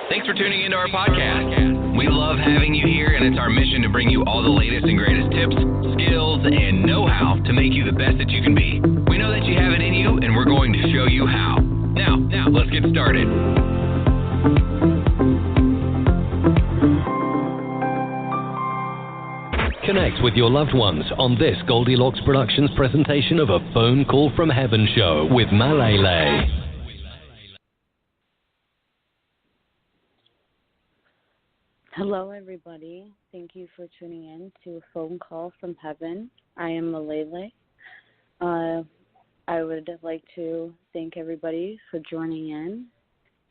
Thanks for tuning into our podcast. We love having you here, and it's our mission to bring you all the latest and greatest tips, skills, and know-how to make you the best that you can be. We know that you have it in you, and we're going to show you how. Now, let's get started. Connect with your loved ones on this Goldilocks Productions presentation of a Phone Call from Heaven show with Malaylay. Hello, everybody. Thank you for tuning in to a Phone Call from Heaven. I am Malaylay. I would like to thank everybody for joining in,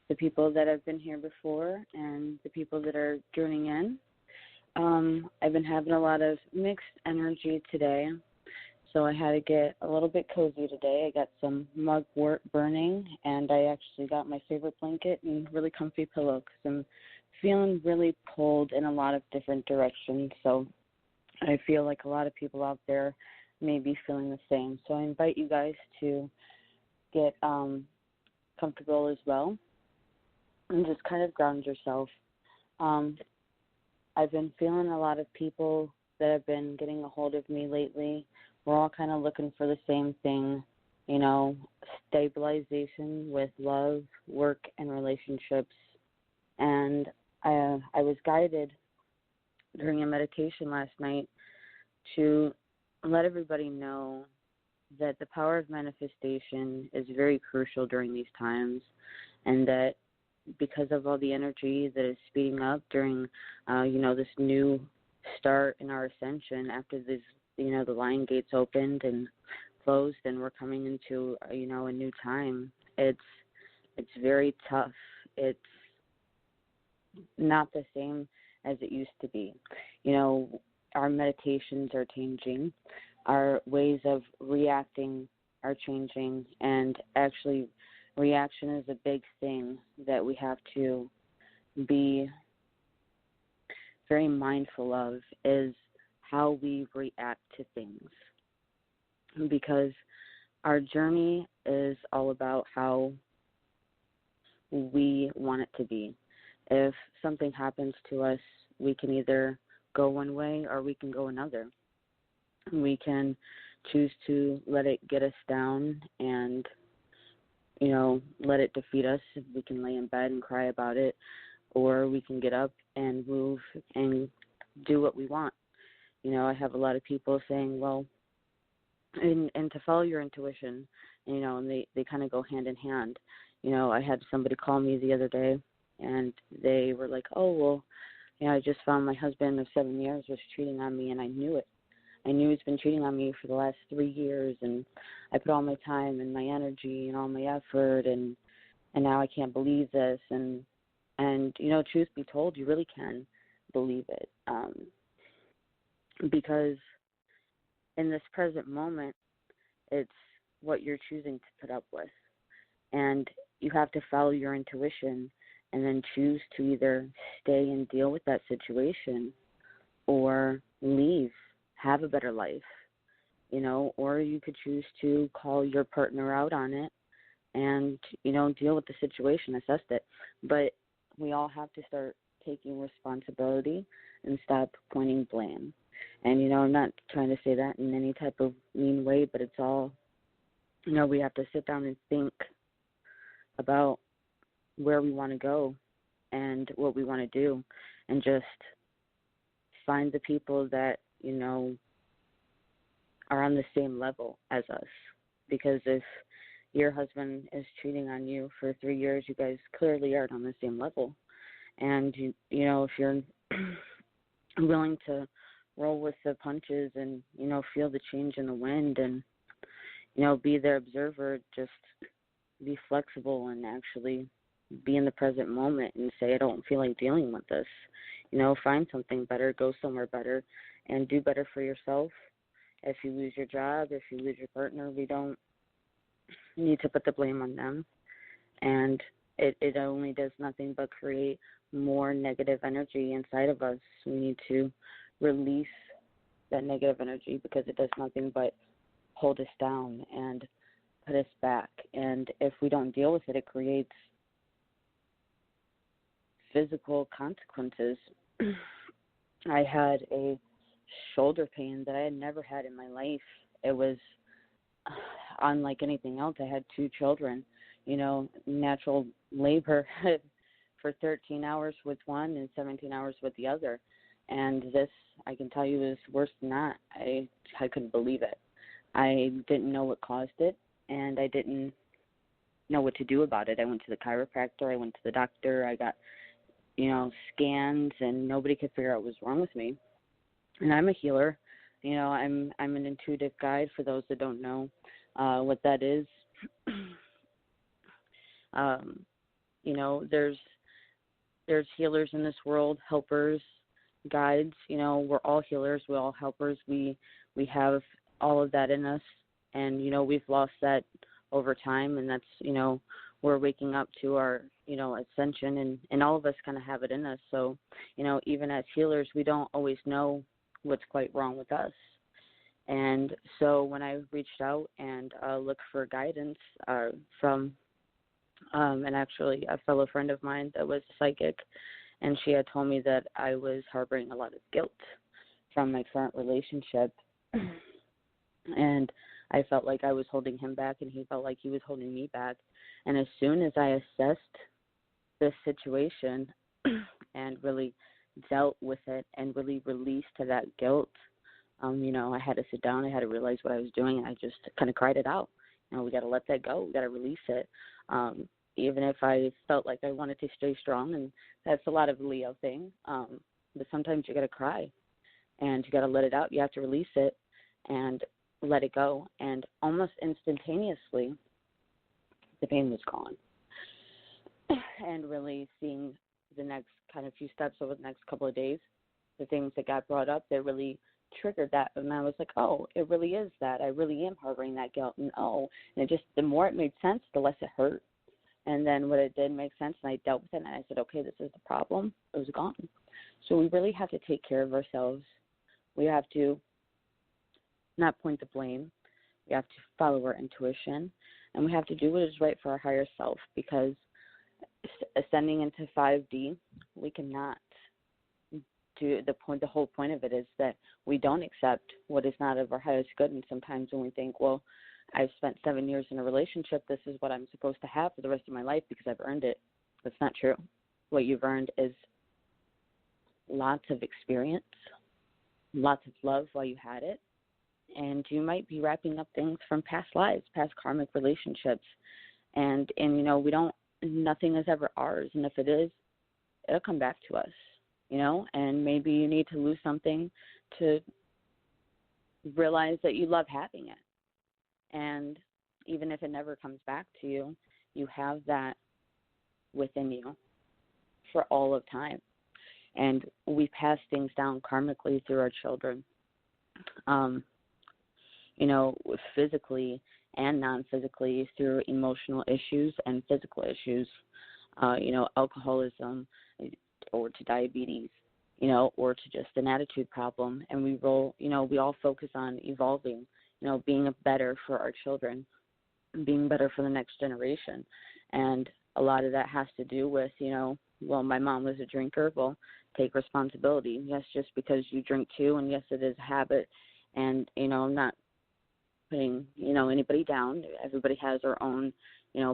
the people that have been here before and the people that are joining in. I've been having a lot of mixed energy today, so I had to get a little bit cozy today. I got some mugwort burning, and I actually got my favorite blanket and really comfy pillow because I'm feeling really pulled in a lot of different directions, so I feel like a lot of people out there may be feeling the same. So I invite you guys to get comfortable as well and just kind of ground yourself. I've been feeling a lot of people that have been getting a hold of me lately. We're all kind of looking for the same thing, you know, stabilization with love, work, and relationships. And I was guided during a meditation last night to let everybody know that the power of manifestation is very crucial during these times, and that because of all the energy that is speeding up during, this new start in our ascension after this, the line gates opened and closed, and we're coming into, a new time. It's very tough. It's not the same as it used to be. Our meditations are changing. Our ways of reacting are changing, and actually reaction is a big thing that we have to be very mindful of, is how we react to things, because our journey is all about how we want it to be. If something happens to us, we can either go one way or we can go another. We can choose to let it get us down and, let it defeat us. We can lay in bed and cry about it, or we can get up and move and do what we want. I have a lot of people saying, well, and to follow your intuition, and they kind of go hand in hand. I had somebody call me the other day, and they were like, oh, well, I just found my husband of 7 years was cheating on me, and I knew it. I knew he's been cheating on me for the last 3 years, and I put all my time and my energy and all my effort, and now I can't believe this. And truth be told, you really can believe it, because in this present moment, it's what you're choosing to put up with. And you have to follow your intuition and then choose to either stay and deal with that situation or leave, have a better life, or you could choose to call your partner out on it and, deal with the situation, assess it. But we all have to start taking responsibility and stop pointing blame. And, I'm not trying to say that in any type of mean way, but it's all, we have to sit down and think about where we want to go and what we want to do, and just find the people that, are on the same level as us. Because if your husband is cheating on you for 3 years, you guys clearly aren't on the same level. And, if you're willing to roll with the punches and, feel the change in the wind and, be the observer, just be flexible and actually be in the present moment and say, I don't feel like dealing with this. Find something better, go somewhere better, and do better for yourself. If you lose your job, if you lose your partner, we don't need to put the blame on them. And it only does nothing but create more negative energy inside of us. We need to release that negative energy, because it does nothing but hold us down and put us back. And if we don't deal with it, it creates physical consequences. I had a shoulder pain that I had never had in my life. It was unlike anything else. I had 2 children, natural labor for 13 hours with one and 17 hours with the other. And this, I can tell you, is worse than that. I couldn't believe it. I didn't know what caused it, and I didn't know what to do about it. I went to the chiropractor. I went to the doctor. I got, scans, and nobody could figure out what was wrong with me. And I'm a healer. I'm an intuitive guide, for those that don't know what that is. There's healers in this world, helpers, guides. We're all healers. We're all helpers. We have all of that in us, and we've lost that over time, and that's we're waking up to our ascension, and all of us kind of have it in us. So even as healers, we don't always know what's quite wrong with us. And so when I reached out and looked for guidance from and actually a fellow friend of mine that was psychic, and she had told me that I was harboring a lot of guilt from my current relationship. And I felt like I was holding him back, and he felt like he was holding me back. And as soon as I assessed this situation and really dealt with it and really released that guilt, I had to sit down. I had to realize what I was doing, and I just kind of cried it out. We got to let that go. We got to release it. Even if I felt like I wanted to stay strong, and that's a lot of Leo thing. But sometimes you got to cry, and you got to let it out. You have to release it and let it go. And almost instantaneously, the pain was gone. And really seeing the next kind of few steps over the next couple of days, the things that got brought up, that really triggered that. And I was like, oh, it really is that. I really am harboring that guilt. And and it just, the more it made sense, the less it hurt. And then when it did make sense, and I dealt with it, and I said, okay, this is the problem, it was gone. So we really have to take care of ourselves. We have to not point the blame. We have to follow our intuition, and we have to do what is right for our higher self, because ascending into 5D, we cannot do the whole point of it is that we don't accept what is not of our highest good. And sometimes when we think, well, I've spent 7 years in a relationship, this is what I'm supposed to have for the rest of my life because I've earned it. That's not true. What you've earned is lots of experience, lots of love while you had it, and you might be wrapping up things from past lives, past karmic relationships, and nothing is ever ours, and if it is, it'll come back to us, and maybe you need to lose something to realize that you love having it. And even if it never comes back to you, you have that within you for all of time. And we pass things down karmically through our children, physically and non-physically, through emotional issues and physical issues, alcoholism or to diabetes, or to just an attitude problem. And we all focus on evolving, being better for our children, being better for the next generation. And a lot of that has to do with, my mom was a drinker. Well, take responsibility. Yes, just because you drink too, and yes, it is a habit. And, I'm not putting, anybody down. Everybody has their own,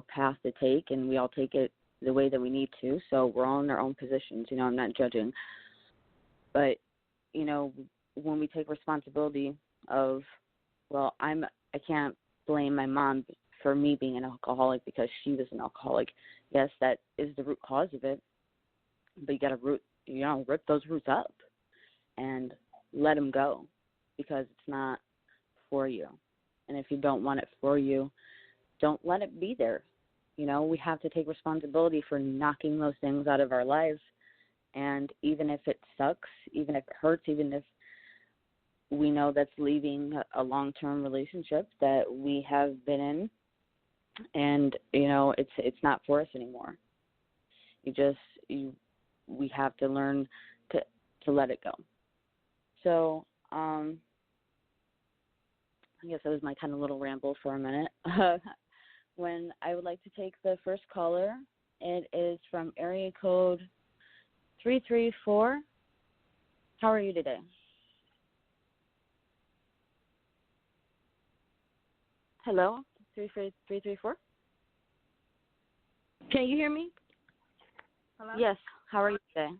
path to take, and we all take it the way that we need to. So we're all in our own positions. I'm not judging. But, when we take responsibility of, well, I can't blame my mom for me being an alcoholic because she was an alcoholic. Yes, that is the root cause of it. But you got to rip those roots up and let them go, because it's not for you. And if you don't want it for you, don't let it be there. We have to take responsibility for knocking those things out of our lives. And even if it sucks, even if it hurts, even if we know that's leaving a long-term relationship that we have been in, and, it's not for us anymore. We have to learn to let it go. So, I guess that was my kind of little ramble for a minute. When I would like to take the first caller, it is from area code 334. How are you today? Hello? 334? Can you hear me? Hello? Yes. How are you today?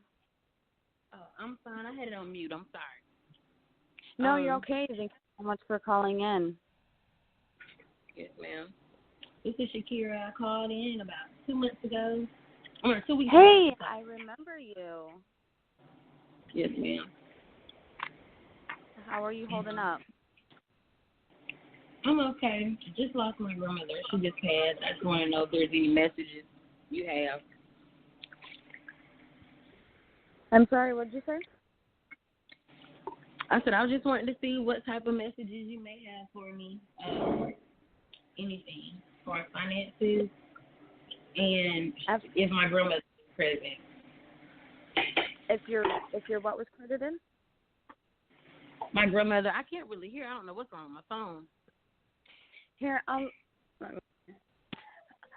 Oh, I'm fine. I had it on mute. I'm sorry. No, you're okay. Thank you so much for calling in. Yes, ma'am. This is Shakira. I called in about 2 months ago. Or 2 weeks Hey, ago. I remember you. Yes, ma'am. How are you holding up? I'm okay. Just lost my grandmother. She just passed. I just want to know if there's any messages you have. I'm sorry, what did you say? I said I was just wanting to see what type of messages you may have for me. Anything for finances and if my grandmother is present. If your what was credited? My grandmother, I can't really hear. I don't know what's on my phone. Here,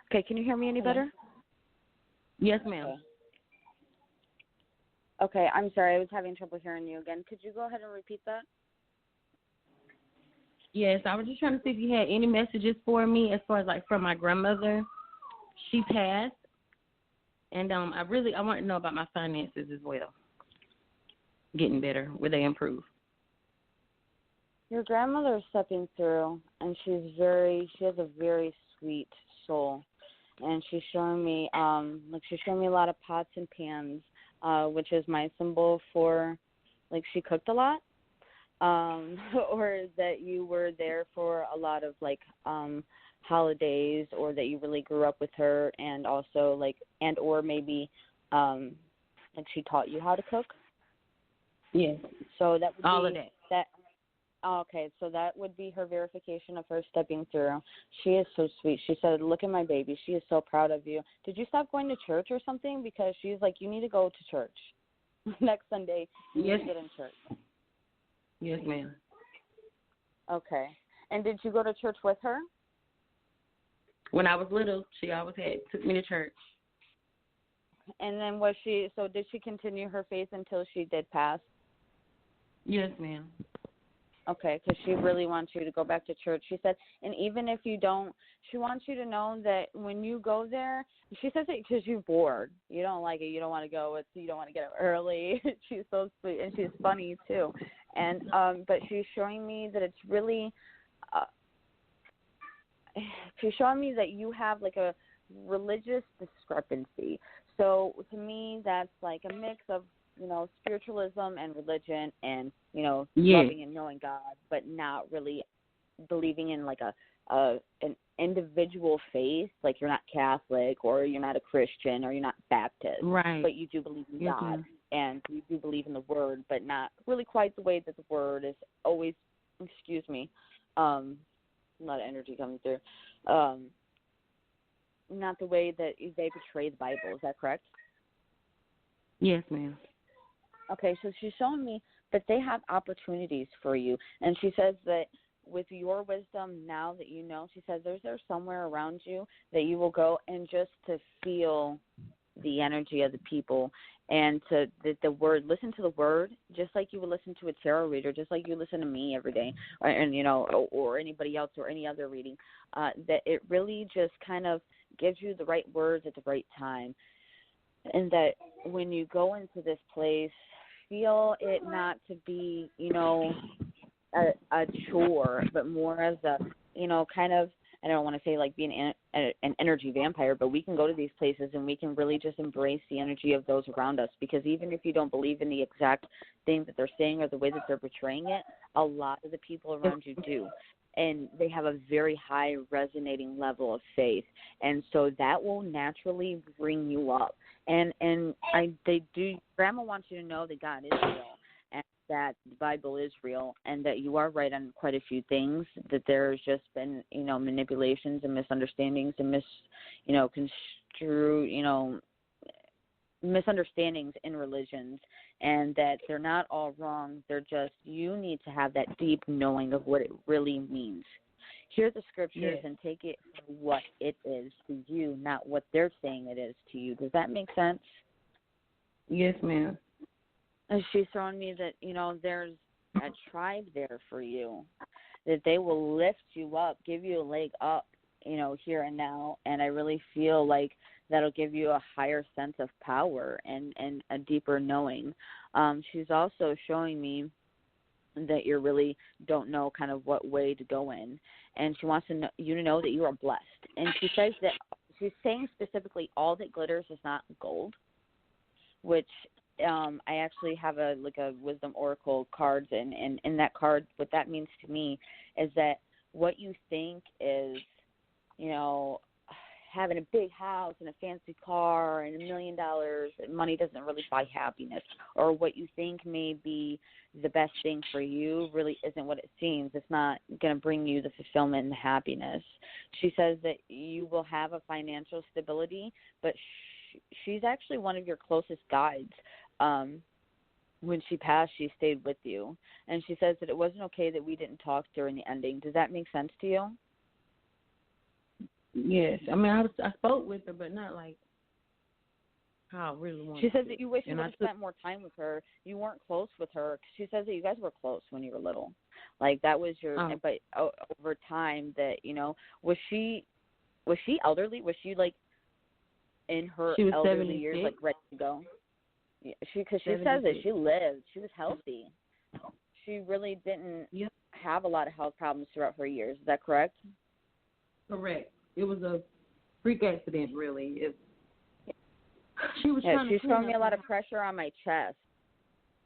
okay, can you hear me any better? Yes, ma'am. Okay, I'm sorry. I was having trouble hearing you again. Could you go ahead and repeat that? Yes, I was just trying to see if you had any messages for me as far as, like, from my grandmother. She passed, and I want to know about my finances as well. Getting better. Will they improve? Your grandmother is stepping through, and she has a very sweet soul, and she's showing me she's showing me a lot of pots and pans, which is my symbol for, like, she cooked a lot, or that you were there for a lot of, like, holidays, or that you really grew up with her, and also, like, and or maybe like she taught you how to cook. Yes. So that would all be of that. Okay, so that would be her verification of her stepping through. She is so sweet. She said, "Look at my baby. She is so proud of you. Did you stop going to church or something?" Because she's like, "You need to go to church next Sunday. You need to get in church." Yes, ma'am. Okay. And did you go to church with her? When I was little, she always took me to church. And then did she continue her faith until she did pass? Yes, ma'am. Okay, because she really wants you to go back to church. She said, and even if you don't, she wants you to know that when you go there, she says it because you're bored. You don't like it. You don't want to go. You don't want to get up early. She's so sweet, and she's funny, too. And but she's showing me that it's really, she's showing me that you have, like, a religious discrepancy. So to me, that's like a mix of, spiritualism and religion and, loving and knowing God, but not really believing in, like, an individual faith. Like, you're not Catholic, or you're not a Christian, or you're not Baptist. Right. But you do believe in Yes, God, ma'am. and you do believe in the Word, but not really quite the way that the Word is always, excuse me, a lot of energy coming through, not the way that they portray the Bible. Is that correct? Yes, ma'am. Okay, so she's showing me that they have opportunities for you. And she says that with your wisdom, now that you know, she says there's somewhere around you that you will go, and just to feel the energy of the people, and to the word, listen to the word, just like you would listen to a tarot reader, just like you listen to me every day, or anybody else, or any other reading, that it really just kind of gives you the right words at the right time. And that when you go into this place, feel it not to be, a chore, but more as a, kind of, I don't want to say like being an energy vampire, but we can go to these places and we can really just embrace the energy of those around us, because even if you don't believe in the exact thing that they're saying or the way that they're portraying it, a lot of the people around you do. And they have a very high resonating level of faith. And so that will naturally bring you up. And Grandma wants you to know that God is real, and that the Bible is real, and that you are right on quite a few things, that there's just been, manipulations and misunderstandings and misunderstandings in religions, and that they're not all wrong. They're just, you need to have that deep knowing of what it really means. Hear the scriptures and take it for what it is to you, not what they're saying it is to you. Does that make sense? Yes, ma'am. And she's showing me that, there's a tribe there for you, that they will lift you up, give you a leg up, here and now. And I really feel like that'll give you a higher sense of power and a deeper knowing. She's also showing me that you really don't know kind of what way to go in. And she wants you to know that you are blessed. And she says that she's saying specifically all that glitters is not gold, which I actually have a wisdom oracle cards, and in that card, what that means to me is that what you think is, having a big house and a fancy car and $1 million, money doesn't really buy happiness, or what you think may be the best thing for you really isn't what it seems. It's not going to bring you the fulfillment and the happiness. She says that you will have a financial stability, but she's actually one of your closest guides. When she passed, she stayed with you. And she says that it wasn't okay that we didn't talk during the ending. Does that make sense to you? Yes. I mean, I spoke with her, but not like how I really wanted to. She says that you wish you would have spent more time with her. You weren't close with her. She says that you guys were close when you were little. Like, that was your but over time that, was she elderly? Was she, like, in her elderly years, like, ready to go? Yeah, because she says that she lived. She was healthy. She really didn't have a lot of health problems throughout her years. Is that correct? Correct. It was a freak accident, really. She was trying to. She's showing me a lot of pressure on my chest.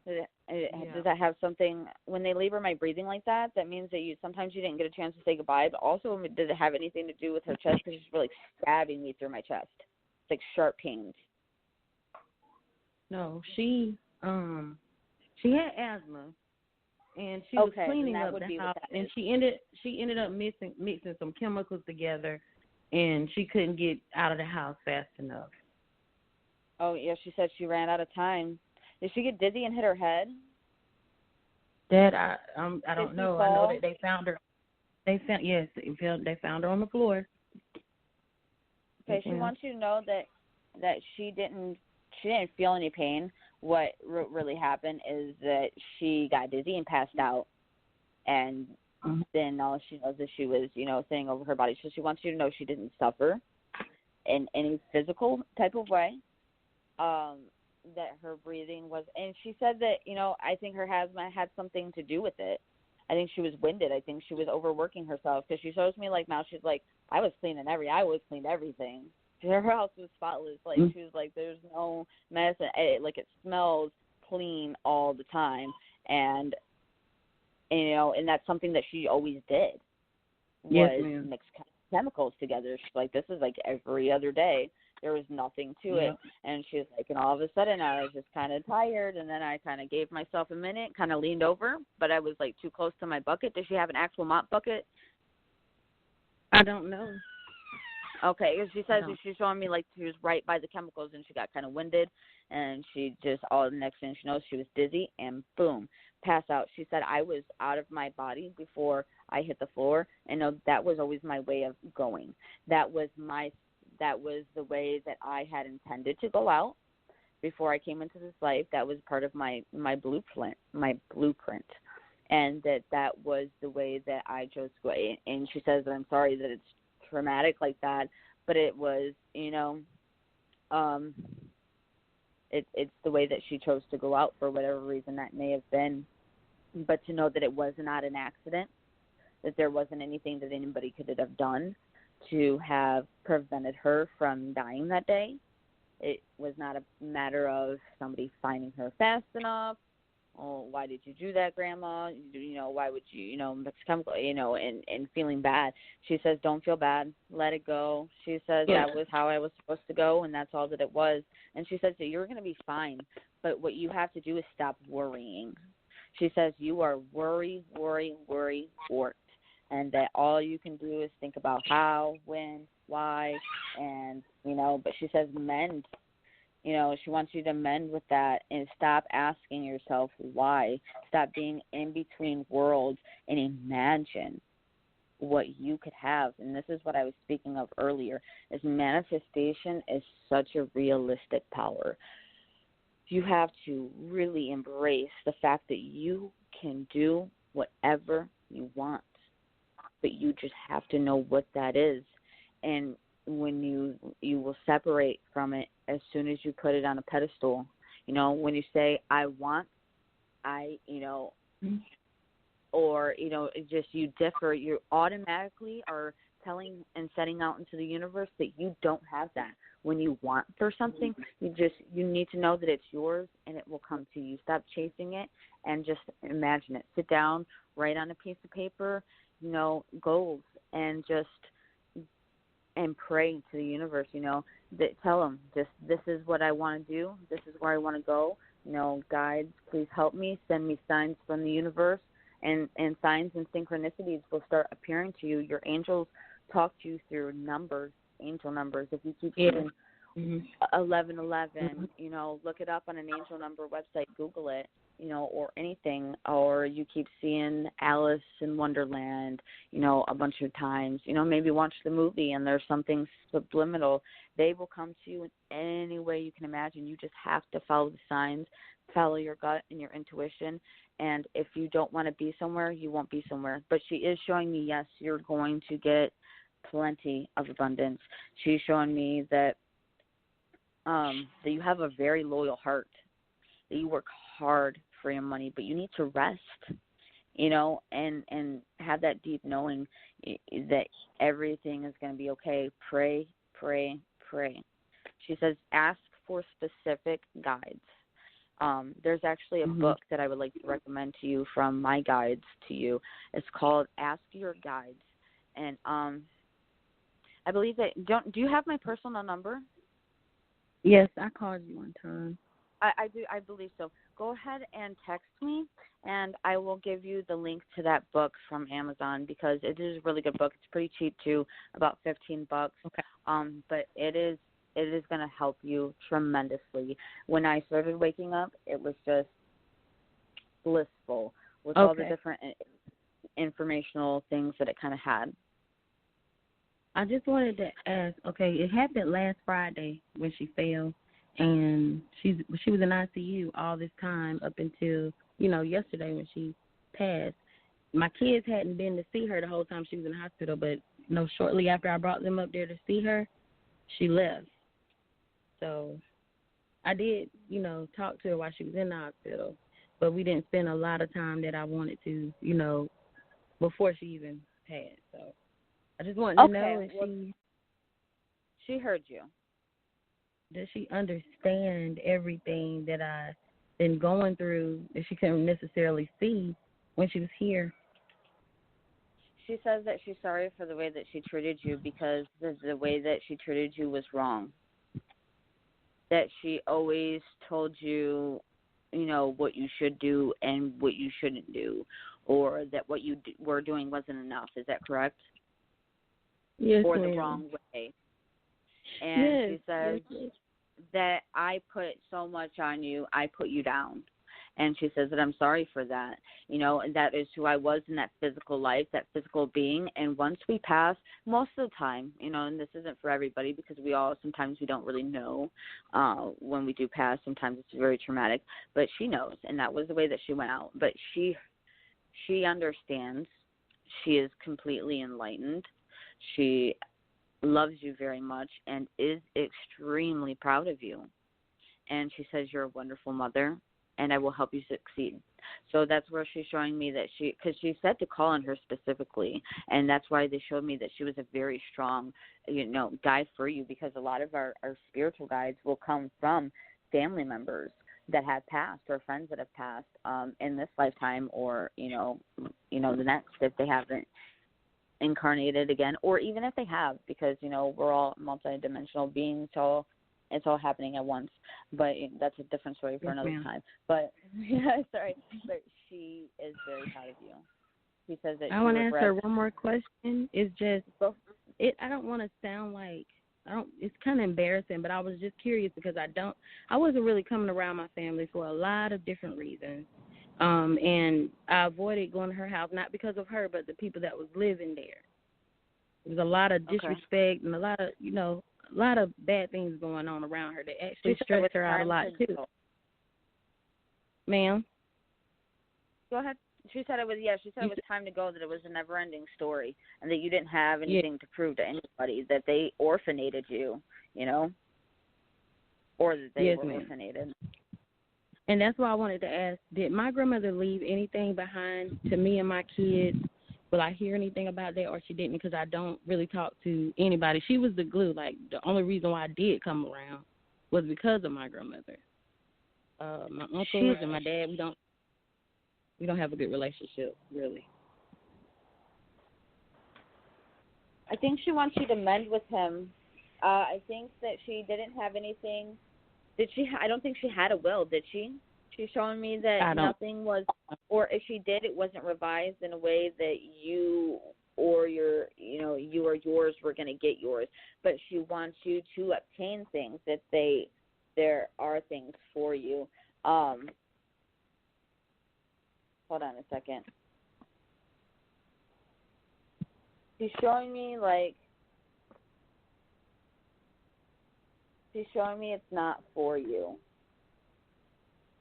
Does that have something? When they labor my breathing like that, that means that sometimes you didn't get a chance to say goodbye. But also, did it have anything to do with her chest? Because she's really stabbing me through my chest. It's like sharp pains. No, she had asthma, and she was cleaning up the house, and she ended up mixing some chemicals together, and she couldn't get out of the house fast enough. Oh yeah, she said she ran out of time. Did she get dizzy and hit her head? That I don't know. I know that they found her. They found her on the floor. Okay, she wants you to know that she didn't feel any pain. What really happened is that she got dizzy and passed out, and then all she knows is she was, sitting over her body. So she wants you to know she didn't suffer in any physical type of way, that her breathing was, and she said that, I think her asthma had something to do with it. I think she was winded. I think she was overworking herself, because she shows me, like, now she's like, I always cleaned everything. Her house was spotless. Like, she was like, there's no mess. Like, it smells clean all the time. And, and that's something that she always did, was mix chemicals together. She's like, this is like every other day. There was nothing to it. And she was like, and all of a sudden I was just kind of tired. And then I kind of gave myself a minute, kind of leaned over, but I was like too close to my bucket. Does she have an actual mop bucket? I don't know. Okay, she says that she's showing me like she was right by the chemicals, and she got kind of winded, and she just, all the next thing she knows, she was dizzy, and boom, passed out. She said I was out of my body before I hit the floor, and that was always my way of going. That was the way that I had intended to go out before I came into this life. That was part of my blueprint, and that was the way that I chose to go. And she says that I'm sorry that it's traumatic like that, but it was, it's the way that she chose to go out for whatever reason that may have been. But to know that it was not an accident, that there wasn't anything that anybody could have done to have prevented her from dying that day. It was not a matter of somebody finding her fast enough. Oh, why did you do that, Grandma? Why would you, mix chemical, and feeling bad. She says, don't feel bad. Let it go. She says that was how I was supposed to go, and that's all that it was. And she says that you're going to be fine, but what you have to do is stop worrying. She says you are worry, and that all you can do is think about how, when, why, and, but she says mend. She wants you to mend with that and stop asking yourself why. Stop being in between worlds and imagine what you could have. And this is what I was speaking of earlier, is manifestation is such a realistic power. you have to really embrace the fact that you can do whatever you want, but you just have to know what that is. And when you will separate from it as soon as you put it on a pedestal. When you say, I want, or, it just you differ, you automatically are telling and setting out into the universe that you don't have that. When you want for something, you need to know that it's yours and it will come to you. Stop chasing it and just imagine it. Sit down, write on a piece of paper, goals, and pray to the universe, that tell them this is what I want to do. This is where I want to go. Guides, please help me. Send me signs from the universe, and signs and synchronicities will start appearing to you. Your angels talk to you through numbers, angel numbers. If you keep seeing 1111, look it up on an angel number website, Google it, or anything, or you keep seeing Alice in Wonderland, a bunch of times, maybe watch the movie and there's something subliminal. They will come to you in any way you can imagine. You just have to follow the signs, follow your gut and your intuition. And if you don't want to be somewhere, you won't be somewhere. But she is showing me, yes, you're going to get plenty of abundance. She's showing me that that you have a very loyal heart, that you work hard for your money, but you need to rest, and have that deep knowing that everything is going to be okay. Pray, pray, pray. She says, ask for specific guides. There's actually a book that I would like to recommend to you from my guides to you. It's called Ask Your Guides. And I believe that, do you have my personal number? Yes, I called you one time. I do. I believe so. Go ahead and text me, and I will give you the link to that book from Amazon, because it is a really good book. It's pretty cheap too, about $15. Okay. But it is going to help you tremendously. When I started waking up, it was just blissful with all the different informational things that it kind of had. I just wanted to ask, it happened last Friday when she fell, and she was in ICU all this time up until, yesterday when she passed. My kids hadn't been to see her the whole time she was in the hospital, but, shortly after I brought them up there to see her, she left. So I did, talk to her while she was in the hospital, but we didn't spend a lot of time that I wanted to, before she even passed, so. I just wanted to know if she heard you. Does she understand everything that I've been going through that she couldn't necessarily see when she was here? She says that she's sorry for the way that she treated you, because the way that she treated you was wrong. That she always told you, what you should do and what you shouldn't do, or that what you were doing wasn't enough. Is that correct? Yes, or ma'am. The wrong way. And she says that I put so much on you, I put you down. And she says that I'm sorry for that, and that is who I was in that physical life, that physical being. And once we pass, most of the time, and this isn't for everybody, because sometimes we don't really know when we do pass. Sometimes it's very traumatic, but she knows, and that was the way that she went out. But she understands. She is completely enlightened. She loves you very much and is extremely proud of you. And she says you're a wonderful mother, and I will help you succeed. So that's where she's showing me that because she said to call on her specifically, and that's why they showed me that she was a very strong, guide for you, because a lot of our spiritual guides will come from family members that have passed, or friends that have passed in this lifetime, or, the next, if they haven't incarnated again, or even if they have, because we're all multidimensional beings, so it's all happening at once. But that's a different story for another time. But but she is very proud of you. She says that I want to ask her one more question. It's just I don't want to sound like it's kind of embarrassing, but I was just curious, because I wasn't really coming around my family for a lot of different reasons. And I avoided going to her house, not because of her, but the people that was living there. There was a lot of disrespect and a lot of, a lot of bad things going on around her that actually stressed her out a lot too. Ma'am? Go ahead. She said it was time to go, that it was a never-ending story, and that you didn't have anything to prove to anybody, that they orphanated you, or that they were orphanated. And that's why I wanted to ask, did my grandmother leave anything behind to me and my kids? Will I hear anything about that, or she didn't? Because I don't really talk to anybody. She was the glue. Like, the only reason why I did come around was because of my grandmother. My uncles and my dad, we don't have a good relationship, really. I think she wants you to mend with him. I think that she didn't have anything. Did she? I don't think she had a will, did she? She's showing me that nothing was, or if she did, it wasn't revised in a way that you or you or yours were going to get yours. But she wants you to obtain things, that there are things for you. Hold on a second. She's showing me it's not for you.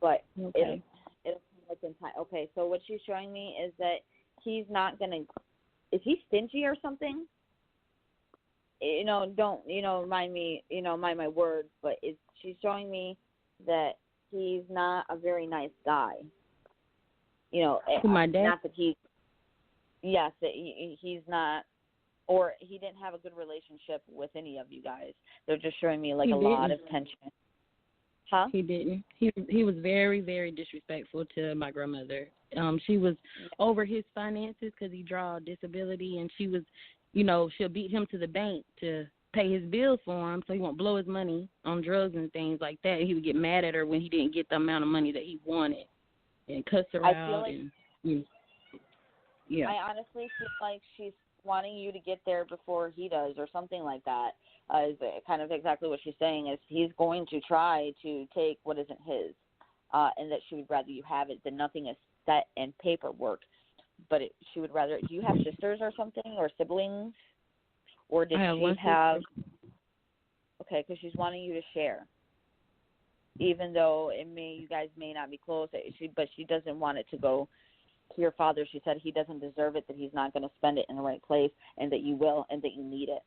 But it'll come within time. Okay, so what she's showing me is that he's not going to, is he stingy or something? Don't, mind my words, but she's showing me that he's not a very nice guy. My dad? Not that he's not, or he didn't have a good relationship with any of you guys. They're just showing me a lot of tension. Huh? He didn't. He was very, very disrespectful to my grandmother. She was over his finances because he draw disability, and she was, she'll beat him to the bank to pay his bills for him so he won't blow his money on drugs and things like that. He would get mad at her when he didn't get the amount of money that he wanted and cuss her out. I honestly feel like she's wanting you to get there before he does, or something like that. Is kind of exactly what she's saying, is he's going to try to take what isn't his, and that she would rather you have it, than nothing is set in paperwork. But she would rather, do you have sisters or something, or siblings? Or did she have, okay, because she's wanting you to share. Even though you guys may not be close, but she doesn't want it to go to your father. She said he doesn't deserve it, that he's not going to spend it in the right place, and that you will, and that you need it.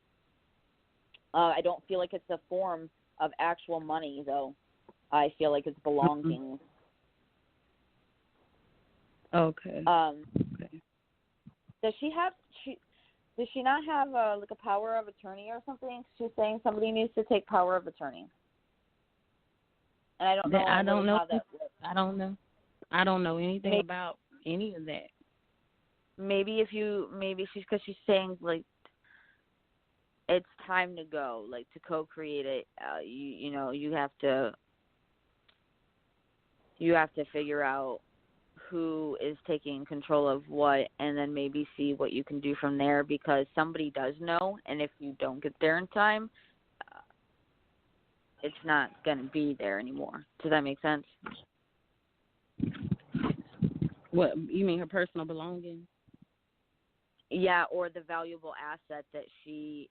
I don't feel like it's a form of actual money, though. I feel like it's belongings. Okay. Does she not have a power of attorney or something? She's saying somebody needs to take power of attorney. And I don't know. I don't know how that works. I don't know. I don't know anything about any of that. Maybe because she's saying it's time to go, to co-create it. You have to figure out who is taking control of what, and then maybe see what you can do from there, because somebody does know, and if you don't get there in time, it's not going to be there anymore. Does that make sense? What, you mean her personal belongings? Yeah, or the valuable asset that she,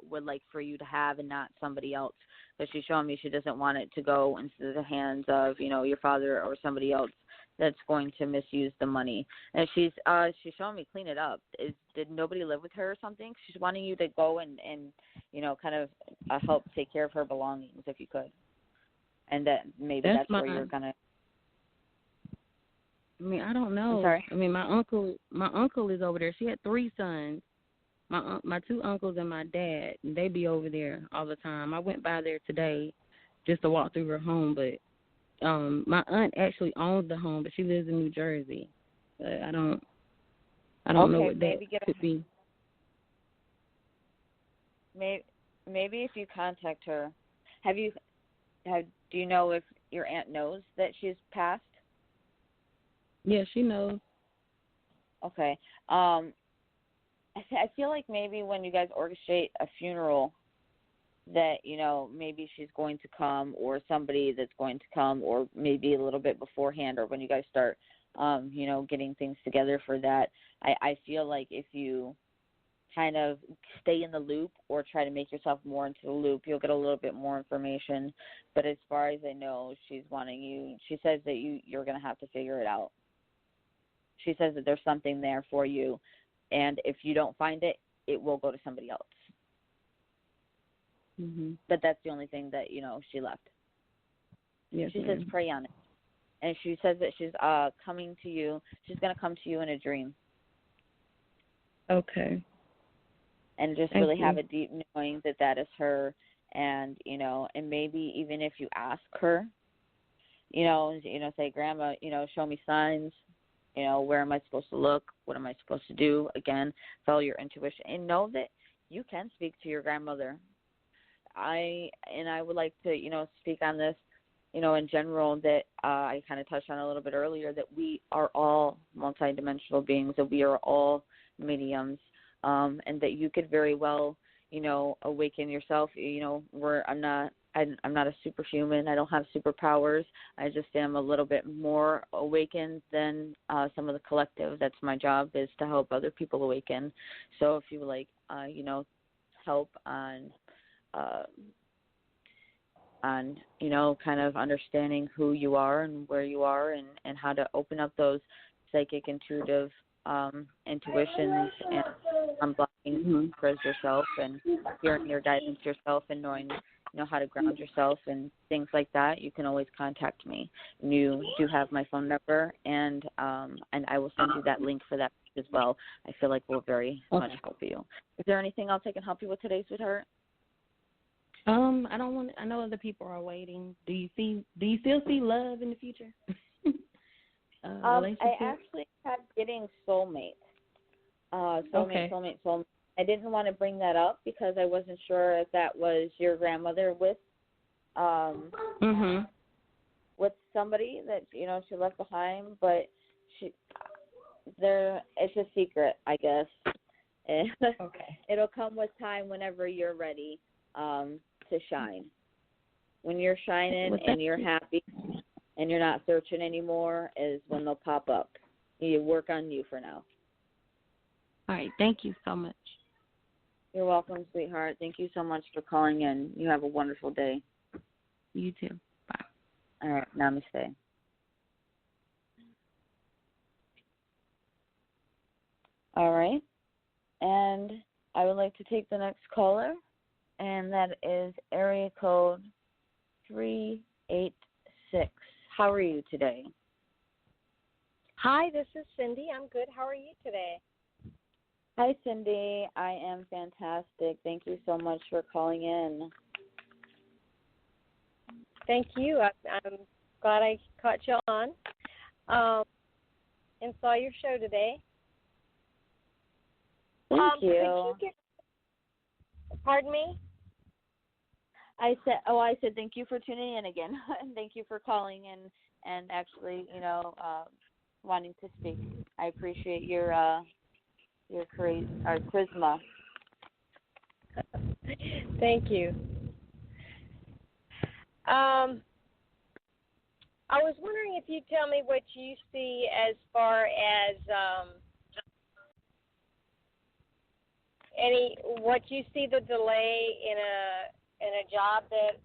would like for you to have, and not somebody else. Because she's showing me she doesn't want it to go into the hands of, your father or somebody else that's going to misuse the money. And she's showing me clean it up. Did nobody live with her or something? She's wanting you to go and kind of help take care of her belongings if you could. And that maybe that's where you're going to. I mean, I don't know. I'm sorry? I mean, my uncle is over there. She had 3 sons. My 2 uncles and my dad, they be over there all the time. I went by there today just to walk through her home, but my aunt actually owns the home, but she lives in New Jersey. But I don't know what that could be. Maybe if you contact her, do you know if your aunt knows that she's passed? Yeah, she knows. Okay. I feel like maybe when you guys orchestrate a funeral, that, maybe she's going to come, or somebody that's going to come, or maybe a little bit beforehand, or when you guys start, getting things together for that. I feel like if you kind of stay in the loop or try to make yourself more into the loop. You'll get a little bit more information. But as far as I know, she's wanting you. She says that you're going to have to figure it out. She says that there's something there for you, and if you don't find it, it will go to somebody else. Mm-hmm. But that's the only thing that, she left. Yes, she says pray on it. And she says that she's coming to you. She's going to come to you in a dream. Okay. And just Thank really you. have a deep knowing that that is her. And, and maybe even if you ask her, say, Grandma, show me signs. Where am I supposed to look? What am I supposed to do? Again, follow your intuition and know that you can speak to your grandmother. I would like to, speak on this, in general, that I kind of touched on a little bit earlier, that we are all multidimensional beings, that we are all mediums, and that you could very well, awaken yourself. I'm not a superhuman. I don't have superpowers. I just am a little bit more awakened than some of the collective. That's my job, is to help other people awaken. So if you would like, help on, kind of understanding who you are and where you are and how to open up those psychic, intuitive intuitions and unblocking chakras yourself and hearing your guidance yourself and knowing how to ground yourself and things like that, you can always contact me. You do have my phone number, and I will send you that link for that as well. I feel like we'll very much help you. Is there anything else I can help you with today, sweetheart? I know other people are waiting. Do you still see love in the future? I actually kept getting soulmate. Soulmate. I didn't want to bring that up because I wasn't sure if that was your grandmother with with somebody that she left behind, but it's a secret, I guess. Okay. It'll come with time whenever you're ready to shine. When you're shining and you're happy and you're not searching anymore is when they'll pop up. You work on you for now. All right. Thank you so much. You're welcome, sweetheart. Thank you so much for calling in. You have a wonderful day. You too. Bye. All right. Namaste. All right. And I would like to take the next caller, and that is area code 386. How are you today? Hi, this is Cindy. I'm good. How are you today? Hi, Cindy. I am fantastic. Thank you so much for calling in. Thank you. I'm glad I caught you on and saw your show today. Thank you. Pardon me? I said thank you for tuning in again, and thank you for calling in and actually, wanting to speak. I appreciate your charisma. Thank you. I was wondering if you'd tell me what you see as far as what you see the delay in a job that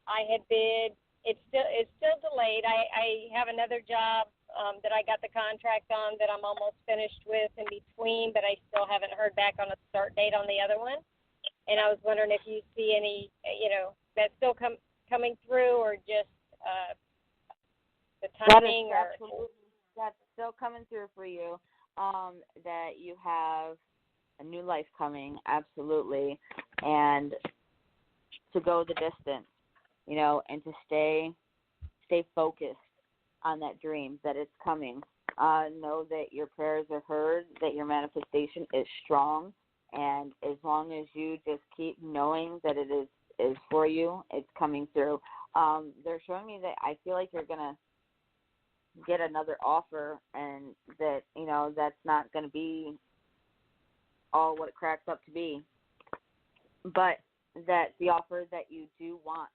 I had bid. It's still delayed. I have another job that I got the contract on that I'm almost finished with in between, but I still haven't heard back on a start date on the other one. And I was wondering if you see any, that's still coming through, or just the timing. That's still coming through for you. That you have a new life coming, absolutely, and to go the distance, and to stay focused on that dream, that it's coming. Know that your prayers are heard, that your manifestation is strong, and as long as you just keep knowing that it is for you, it's coming through. They're showing me that I feel like you're going to get another offer, and that, that's not going to be all what it cracks up to be, but that the offer that you do want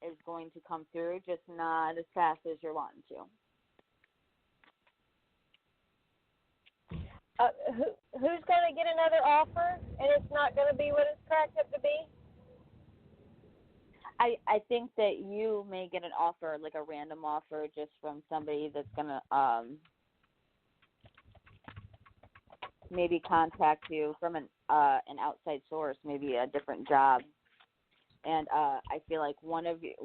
is going to come through, just not as fast as you're wanting to. who's going to get another offer, and it's not going to be what it's cracked up to be? I think that you may get an offer, like a random offer, just from somebody that's going to maybe contact you from an outside source, maybe a different job. And I feel like one of it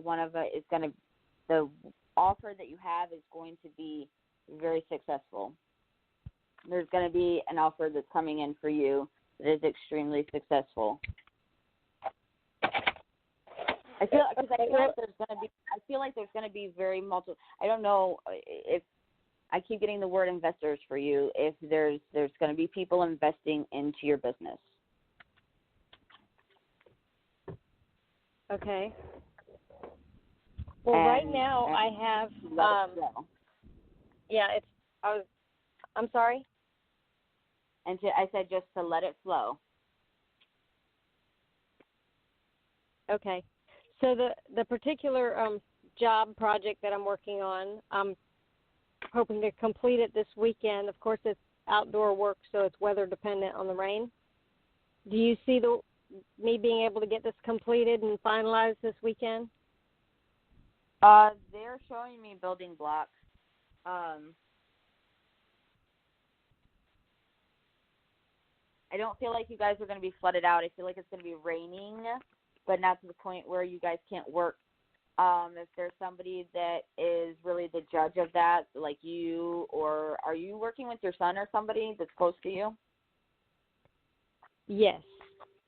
is going to, the offer that you have is going to be very successful. There's going to be an offer that's coming in for you that is extremely successful. I feel like there's going to be very multiple. I don't know if I keep getting the word investors for you. If there's going to be people investing into your business. Okay. Well, right now I have. I'm sorry. And I said just to let it flow. Okay. So the particular job project that I'm working on, I'm hoping to complete it this weekend. Of course, it's outdoor work, so it's weather dependent on the rain. Do you see me being able to get this completed and finalized this weekend? They're showing me building blocks. I don't feel like you guys are going to be flooded out. I feel like it's going to be raining, but not to the point where you guys can't work. If there's somebody that is really the judge of that, like you, or are you working with your son or somebody that's close to you? Yes.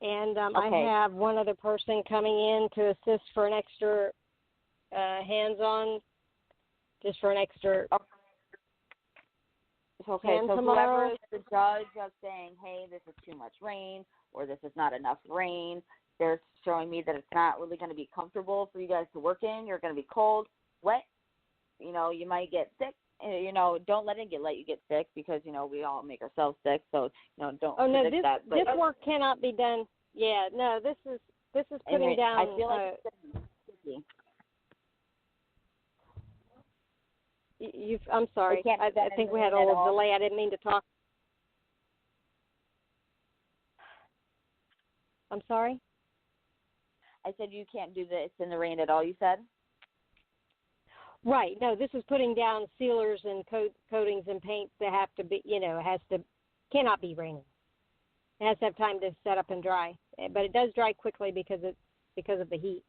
And okay. I have one other person coming in to assist for an extra hands-on, just for an extra Okay, so whoever is the judge of saying, hey, this is too much rain or this is not enough rain, they're showing me that it's not really going to be comfortable for you guys to work in. You're going to be cold, wet. You know, you might get sick. You know, don't let you get sick because, you know, we all make ourselves sick. So, you know, don't predict that. But this work cannot be done. Yeah, no, this is putting down. I feel like it's busy. I'm sorry. I think we had a little delay. I didn't mean to talk. I'm sorry? I said you can't do this in the rain at all, you said? Right. No, this is putting down sealers and coatings and paints that have to be, cannot be raining. It has to have time to set up and dry. But it does dry quickly because of the heat.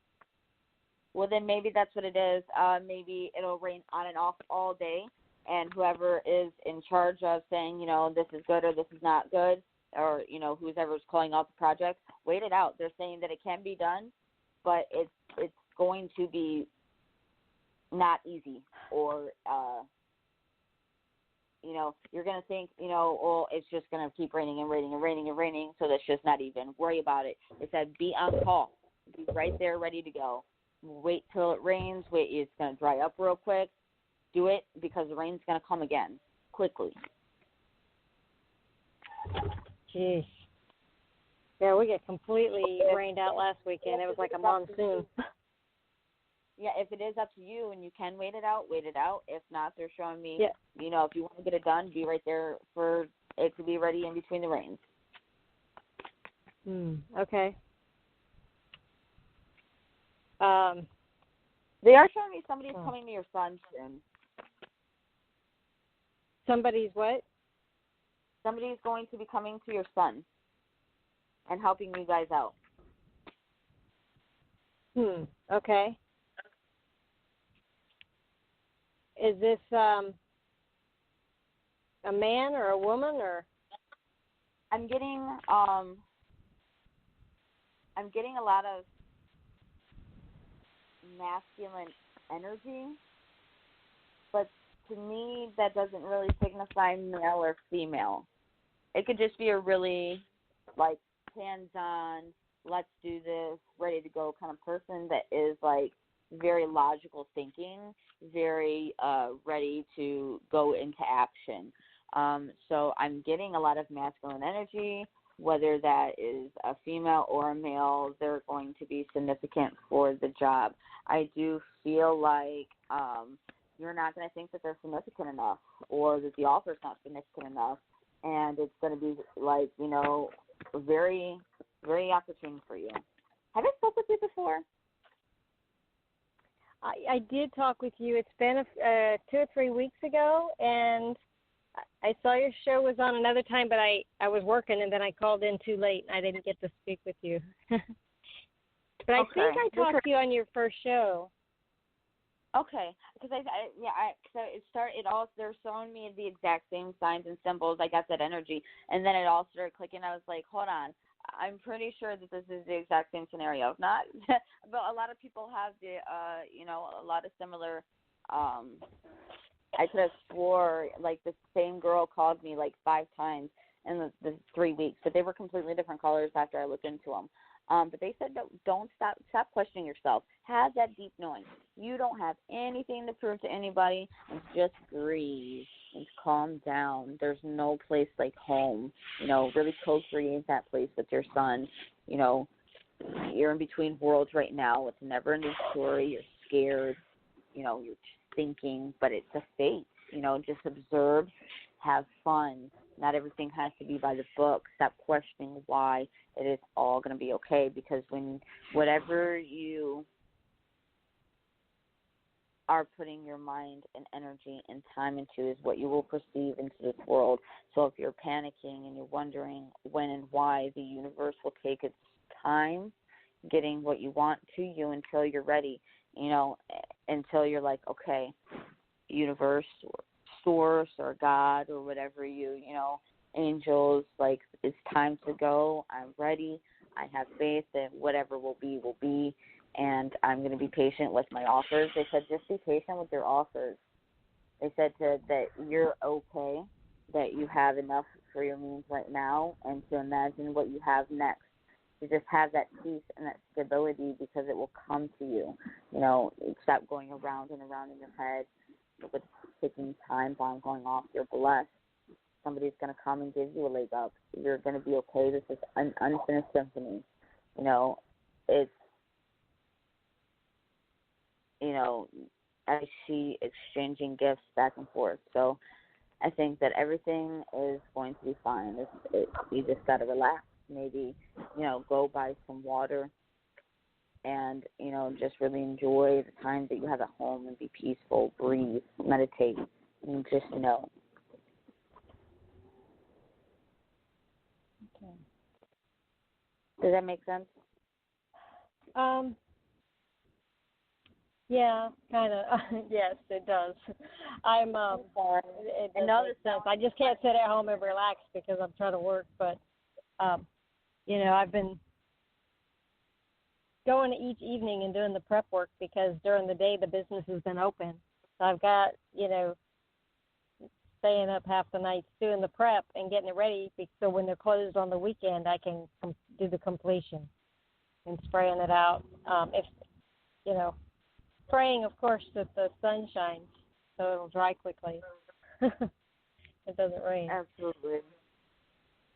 Well, then maybe that's what it is. Maybe it'll rain on and off all day, and whoever is in charge of saying, you know, this is good or this is not good, or, you know, whoever's calling out the project, wait it out. They're saying that it can be done, but it's going to be not easy, or, you know, you're going to think, you know, well, it's just going to keep raining and raining and raining and raining, so that's just not even. Worry about it. It said be on call. Be right there ready to go. Wait till it rains. Wait, it's going to dry up real quick. Do it because the rain's going to come again quickly. Jeez. Yeah, we get completely rained out last weekend. It was like a monsoon. Yeah, if it is up to you and you can wait it out, wait it out. If not, they're showing me, you know, if you want to get it done, be right there for it to be ready in between the rains. Okay. They are showing me somebody's coming to your son soon. Somebody's what? Somebody's going to be coming to your son and helping you guys out. Okay. Is this a man or a woman or? I'm getting a lot of masculine energy, but to me that doesn't really signify male or female. It could just be a really like hands-on, let's do this, ready to go kind of person that is like very logical thinking, very ready to go into action. So I'm getting a lot of masculine energy. Whether that is a female or a male, they're going to be significant for the job. I do feel like you're not going to think that they're significant enough or that the offer's not significant enough. and it's going to be like, very, very opportune for you. Have I spoke with you before? I did talk with you. It's been 2 or 3 weeks ago, and I saw your show was on another time, but I was working, and then I called in too late, and I didn't get to speak with you. But I think I talked to you on your first show. Okay, because they're showing me the exact same signs and symbols. I got that energy, and then it all started clicking. I was like, hold on, I'm pretty sure that this is the exact same scenario. If not, but a lot of people have a lot of similar. I could have swore like the same girl called me like 5 times in the 3 weeks, but they were completely different colors after I looked into them. But they said, don't stop questioning yourself. Have that deep knowing. You don't have anything to prove to anybody, and just breathe and calm down. There's no place like home. Really co-create that place with your son. You're in between worlds right now. It's a never-ending story. You're scared. You're thinking, but it's a fate. Just observe, have fun. Not everything has to be by the book. Stop questioning why. It is all going to be okay, because whatever you are putting your mind and energy and time into is what you will perceive into this world. So if you're panicking and you're wondering when and why, the universe will take its time getting what you want to you until you're ready, until you're like, okay, universe or source or God or whatever angels, like, it's time to go. I'm ready. I have faith that whatever will be, and I'm going to be patient with my offers. They said just be patient with your offers. They said that you're okay, that you have enough for your means right now, and to imagine what you have next. To just have that peace and that stability, because it will come to you. Stop going around and around in your head with taking time bomb going off. You're blessed. Somebody's going to come and give you a leg up. You're going to be okay. This is an unfinished symphony. I see exchanging gifts back and forth. So I think that everything is going to be fine. You just got to relax. Maybe, go buy some water and, just really enjoy the time that you have at home and be peaceful, breathe, meditate, and just know. Okay. Does that make sense? Yeah, kind of. Yes, it does. It does make sense. I just can't sit at home and relax because I'm trying to work, but I've been going each evening and doing the prep work because during the day the business has been open. So I've got, staying up half the nights doing the prep and getting it ready so when they're closed on the weekend I can do the completion and spraying it out. Praying, of course, that the sun shines so it'll dry quickly. It doesn't rain. Absolutely.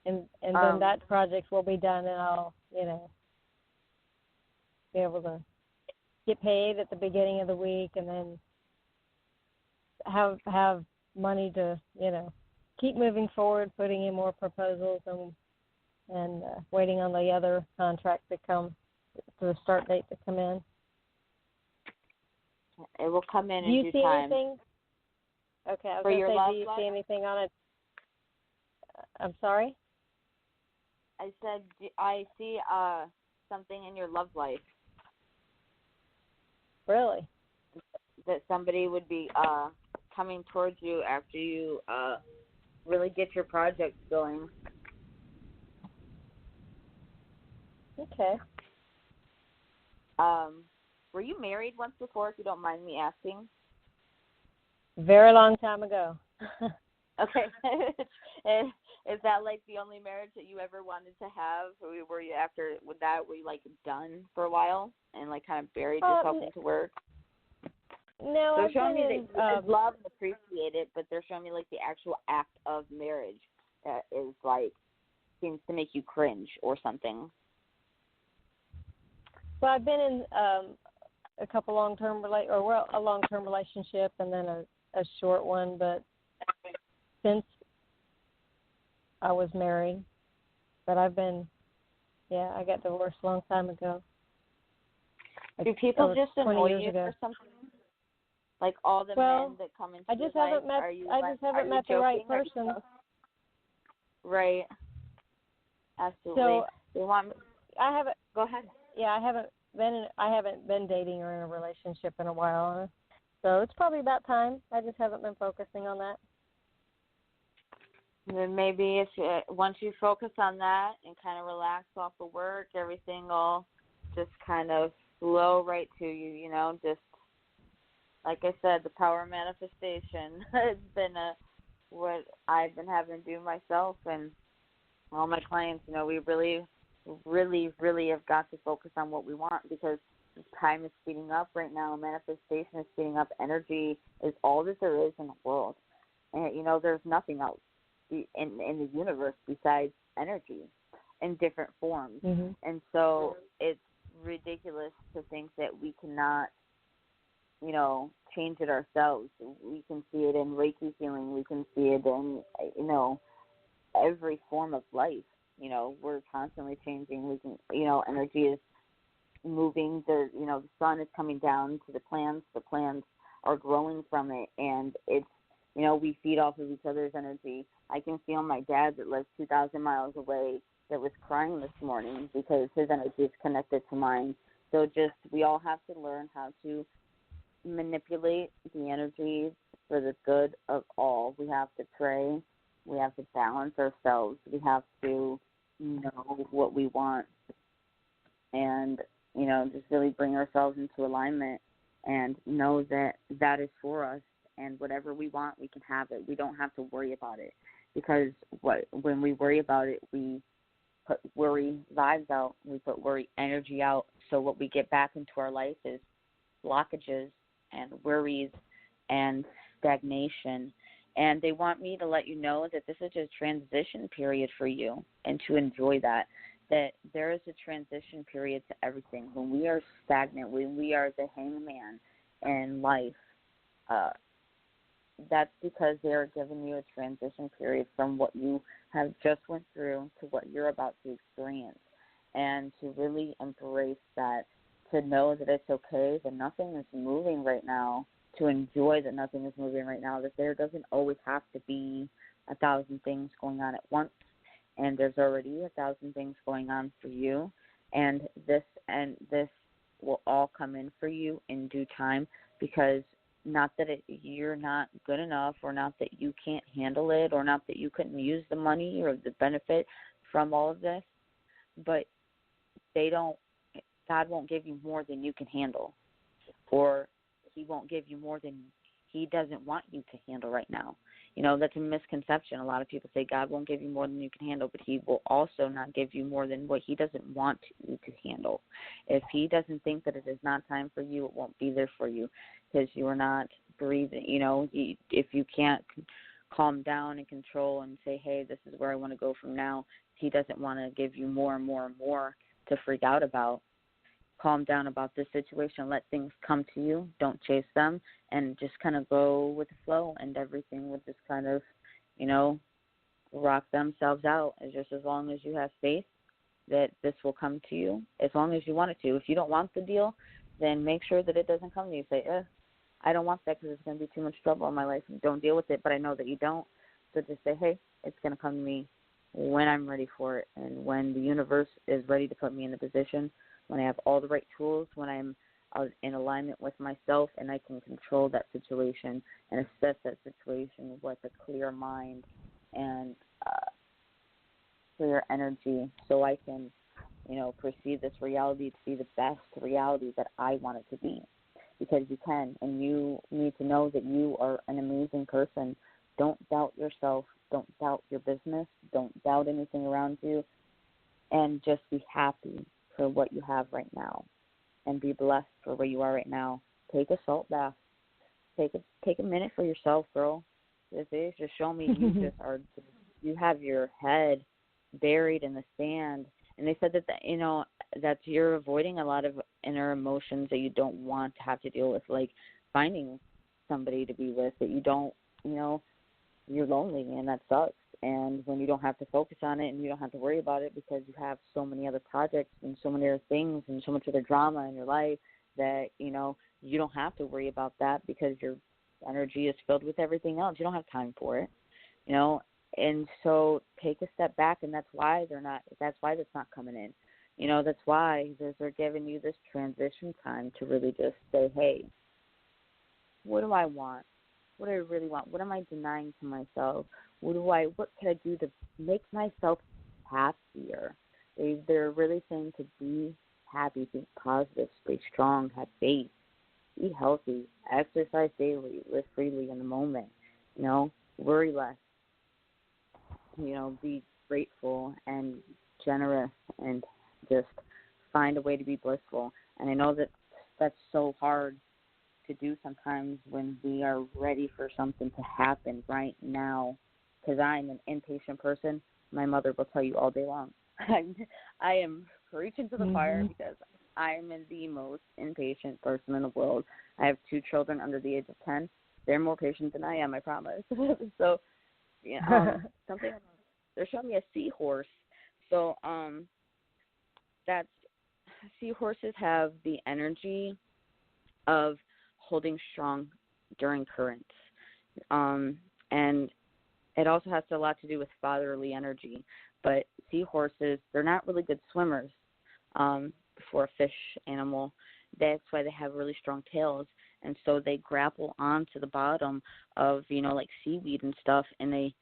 And then that project will be done, and I'll, be able to get paid at the beginning of the week, and then have money to, keep moving forward, putting in more proposals, and waiting on the other contracts to come, to the start date to come in. It will come in do you due see time. Anything? Okay, I was for going your to say, love do you life? see anything on it? I'm sorry? I said, I see something in your love life. Really? That somebody would be coming towards you after you really get your projects going. Okay. Were you married once before, if you don't mind me asking? Very long time ago. Okay. Is that like the only marriage that you ever wanted to have? Or were you like done for a while and like kind of buried yourself into work? No, they're showing me that you love and appreciate it, but they're showing me like the actual act of marriage that is like seems to make you cringe or something. Well, I've been in a couple a long-term relationship and then a short one, but since I was married. But I got divorced a long time ago. Do people just annoy you ago. for something? Like all the men that come into your life, I just haven't met the right person. Right. Absolutely. So they want. I haven't. Go ahead. Yeah, I haven't been dating or in a relationship in a while. So it's probably about time. I just haven't been focusing on that. Then maybe once you focus on that and kind of relax off the work, everything will just kind of flow right to you. You know, just like I said, the power of manifestation has been what I've been having to do myself and all my clients. You know, we really, really, really have got to focus on what we want because time is speeding up right now. Manifestation is speeding up. Energy is all that there is in the world. And, you know, there's nothing else in the universe besides energy in different forms. Mm-hmm. And so it's ridiculous to think that we cannot, you know, change it ourselves. We can see it in Reiki healing. We can see it in, you know, every form of life. You know, we're constantly changing. We can, you know, energy is moving. The sun is coming down to the plants. The plants are growing from it, and it's, you know, we feed off of each other's energy. I can feel my dad that lives 2,000 miles away that was crying this morning because his energy is connected to mine. So we all have to learn how to manipulate the energy for the good of all. We have to pray. We have to balance ourselves. We have to know what we want and, you know, just really bring ourselves into alignment and know that that is for us. And whatever we want, we can have it. We don't have to worry about it because when we worry about it, we put worry vibes out. We put worry energy out. So what we get back into our life is blockages and worries and stagnation. And they want me to let you know that this is a transition period for you and to enjoy that there is a transition period to everything. When we are stagnant, when we are the hangman in life, that's because they are giving you a transition period from what you have just went through to what you're about to experience. And to really embrace that, to know that it's okay, that nothing is moving right now, to enjoy that nothing is moving right now, that there doesn't always have to be 1,000 things going on at once. And there's already 1,000 things going on for you. And this will all come in for you in due time, because not that you're not good enough, or not that you can't handle it, or not that you couldn't use the money or the benefit from all of this, but God won't give you more than you can handle, or he won't give you more than he doesn't want you to handle right now. You know, that's a misconception. A lot of people say God won't give you more than you can handle, but he will also not give you more than what he doesn't want you to handle. If he doesn't think that it is not time for you, it won't be there for you, because you are not breathing. You know, if you can't calm down and control and say, hey, this is where I want to go from now, he doesn't want to give you more and more and more to freak out about. Calm down about this situation. Let things come to you. Don't chase them, and just kind of go with the flow, and everything will just kind of, you know, rock themselves out. It's just as long as you have faith that this will come to you, as long as you want it to. If you don't want the deal, then make sure that it doesn't come to you. Say, I don't want that because it's going to be too much trouble in my life. Don't deal with it, but I know that you don't. So just say, hey, it's going to come to me when I'm ready for it, and when the universe is ready to put me in a position, when I have all the right tools, when I'm in alignment with myself, and I can control that situation and assess that situation with a clear mind and clear energy, so I can, you know, perceive this reality to be the best reality that I want it to be. Because you can, and you need to know that you are an amazing person. Don't doubt yourself. Don't doubt your business. Don't doubt anything around you. And just be happy for what you have right now, and be blessed for where you are right now. Take a salt bath. Take a minute for yourself, girl. This is just show me you have your head buried in the sand. And they said that you're avoiding a lot of inner emotions that you don't want to have to deal with, like finding somebody to be with that you don't, you know, you're lonely, and that sucks. And when you don't have to focus on it and you don't have to worry about it because you have so many other projects and so many other things and so much other drama in your life that, you don't have to worry about that because your energy is filled with everything else. You don't have time for it, And so take a step back, and that's why that's not coming in. That's why they're giving you this transition time to really just say, hey, what do I want? What do I really want? What am I denying to myself? What can I do to make myself happier? They're really saying to be happy, think positive, stay strong, have faith, eat healthy, exercise daily, live freely in the moment, worry less, be grateful and generous and just find a way to be blissful. And I know that that's so hard to do sometimes when we are ready for something to happen right now, because I'm an impatient person. My mother will tell you all day long. I am preaching to the fire because I'm the most impatient person in the world. I have 2 children under the age of 10. They're more patient than I am, I promise. So, they're showing me a seahorse. So, seahorses have the energy of holding strong during currents. And it also has a lot to do with fatherly energy. But seahorses, they're not really good swimmers for a fish animal. That's why they have really strong tails. And so they grapple onto the bottom of, like seaweed and stuff, and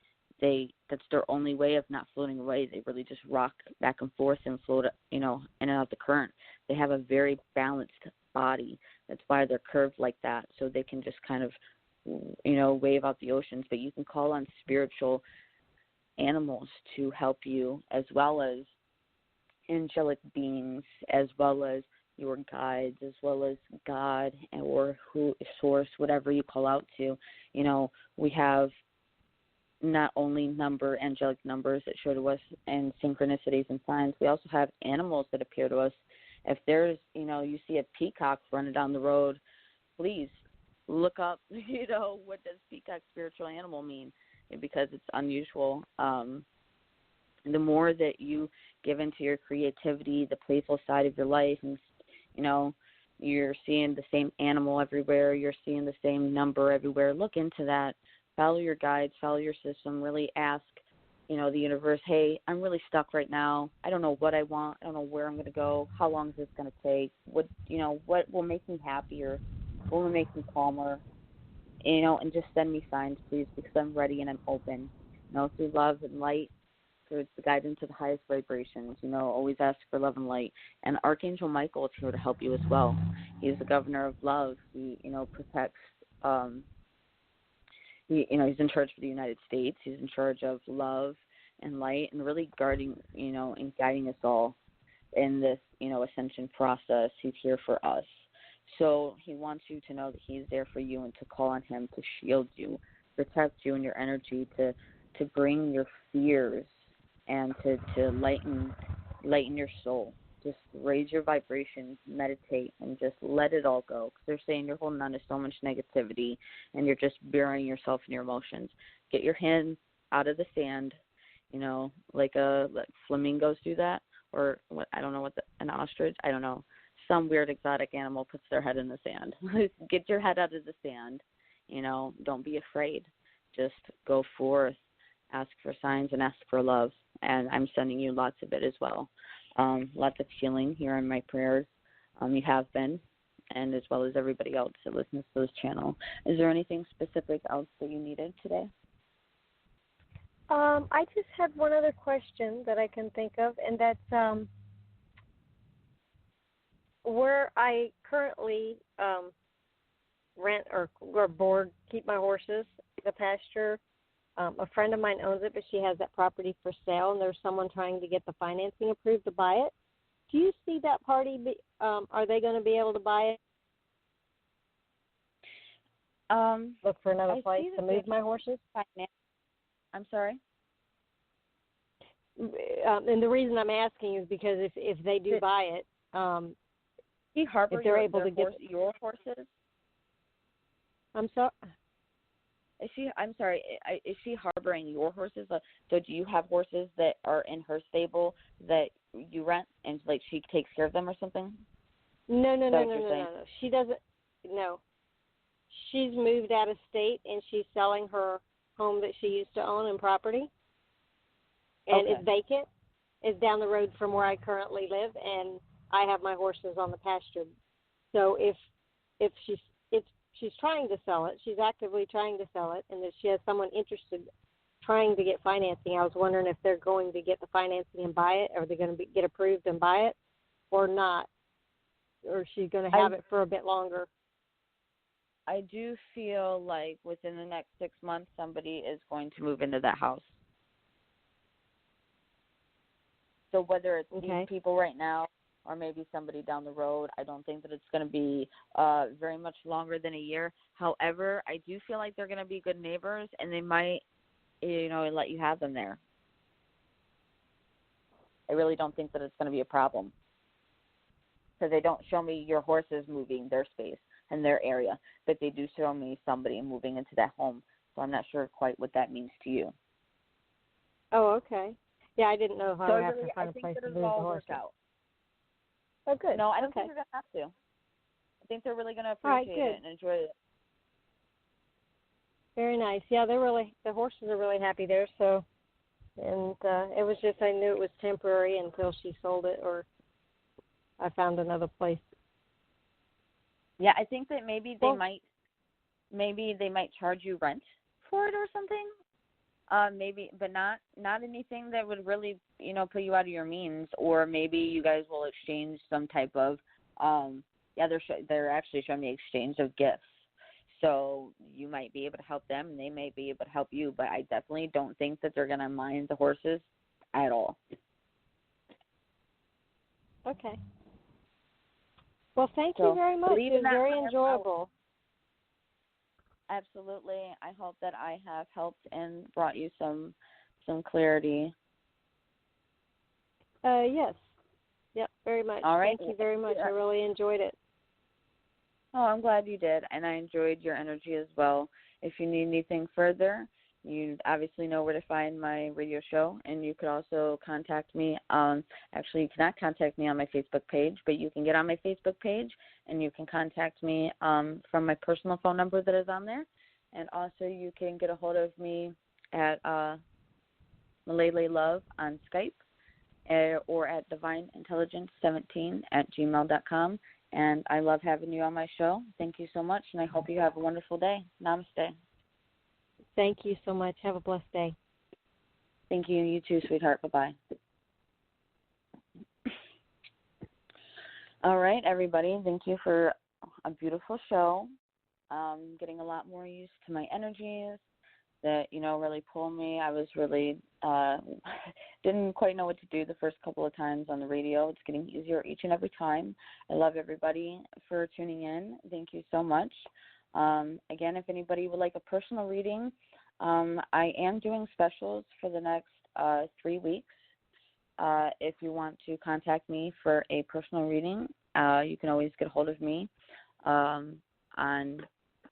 that's their only way of not floating away. They really just rock back and forth and float, in and out of the current. They have a very balanced body. That's why they're curved like that, so they can just kind of, wave out the oceans. But you can call on spiritual animals to help you, as well as angelic beings, as well as your guides, as well as God or source, whatever you call out to. We have not only angelic numbers that show to us and synchronicities and signs, we also have animals that appear to us. If there's, you see a peacock running down the road, please look up, what does peacock spiritual animal mean? Because it's unusual. The more that you give into your creativity, the playful side of your life, and, you're seeing the same animal everywhere, you're seeing the same number everywhere, look into that. Follow your guides, follow your system, really ask, the universe, hey, I'm really stuck right now. I don't know what I want. I don't know where I'm going to go. How long is this going to take? What will make me happier? What will make me calmer? And just send me signs, please, because I'm ready and I'm open. Through love and light, through the guidance of the highest vibrations. Always ask for love and light. And Archangel Michael is here to help you as well. He's the governor of love. He, protects he's in charge for the United States. He's in charge of love and light and really guarding, and guiding us all in this, ascension process. He's here for us. So he wants you to know that he's there for you and to call on him to shield you, protect you and your energy, to bring your fears and to lighten your soul. Just raise your vibrations, meditate, and just let it all go. Because they're saying you're holding on to so much negativity, and you're just burying yourself in your emotions. Get your hands out of the sand, like flamingos do that, or what? I don't know an ostrich. I don't know. Some weird exotic animal puts their head in the sand. Get your head out of the sand. Don't be afraid. Just go forth, ask for signs, and ask for love. And I'm sending you lots of it as well. Lots of healing here in my prayers. You have been, and as well as everybody else that listens to this channel. Is there anything specific else that you needed today? I just had one other question that I can think of, and that's where I currently rent or board, keep my horses, the pasture. A friend of mine owns it, but she has that property for sale, and there's someone trying to get the financing approved to buy it. Do you see that party? Are they going to be able to buy it? Look for another place to move my horses? I'm sorry? And the reason I'm asking is because if they do buy it, if they're able to get your horses? I'm sorry? I'm sorry, is she harboring your horses? So do you have horses that are in her stable that you rent and like she takes care of them or something? No. She doesn't. No. She's moved out of state and she's selling her home that she used to own and property. And it's vacant. It's down the road from where I currently live, and I have my horses on the pasture. So if she's trying to sell it, she's actively trying to sell it, and if she has someone interested trying to get financing, I was wondering if they're going to get the financing and buy it, or they're going to get approved and buy it, or not, or she's going to have it for a bit longer. I do feel like within the next 6 months, somebody is going to move into that house. So whether it's these people right now or maybe somebody down the road, I don't think that it's going to be very much longer than a year. However, I do feel like they're going to be good neighbors, and they might, let you have them there. I really don't think that it's going to be a problem because they don't show me your horses moving their space and their area, but they do show me somebody moving into that home. So I'm not sure quite what that means to you. Oh, okay. Yeah, I didn't know how to have to find a place to move the horse out. Oh, good. No, I don't think you're going to have to. I think they're really going to appreciate it and enjoy it. Very nice. Yeah, the horses are really happy there. So, and it was just, I knew it was temporary until she sold it or I found another place. Yeah, I think that maybe they might charge you rent for it or something. Maybe, but not anything that would really, put you out of your means. Or maybe you guys will exchange some type of, they're actually showing me exchange of gifts. So you might be able to help them, and they may be able to help you. But I definitely don't think that they're going to mind the horses at all. Okay. Well, thank you very much. It was very enjoyable. Absolutely. I hope that I have helped and brought you some clarity. Yes. Yep, very much. All right. Thank you very much. I really enjoyed it. Oh, I'm glad you did, and I enjoyed your energy as well. If you need anything further, you obviously know where to find my radio show, and you could also contact me. Actually, you cannot contact me on my Facebook page, but you can get on my Facebook page, and you can contact me from my personal phone number that is on there. And also you can get a hold of me at Malaylay Love on Skype or at divineintelligence17@gmail.com. And I love having you on my show. Thank you so much, and I hope you have a wonderful day. Namaste. Thank you so much. Have a blessed day. Thank you. You too, sweetheart. Bye-bye. All right, everybody. Thank you for a beautiful show. Getting a lot more used to my energies that, really pull me. I was really didn't quite know what to do the first couple of times on the radio. It's getting easier each and every time. I love everybody for tuning in. Thank you so much. Again, if anybody would like a personal reading, I am doing specials for the next 3 weeks. If you want to contact me for a personal reading, you can always get a hold of me on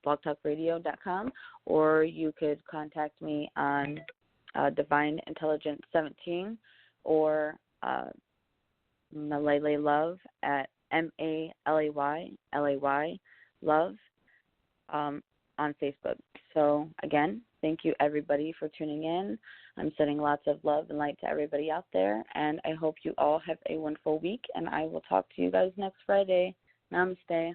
blogtalkradio.com, or you could contact me on Divine-Intelligence-17 or Malaylay Love at MALAY Love on Facebook. So, again, thank you, everybody, for tuning in. I'm sending lots of love and light to everybody out there, and I hope you all have a wonderful week, and I will talk to you guys next Friday. Namaste.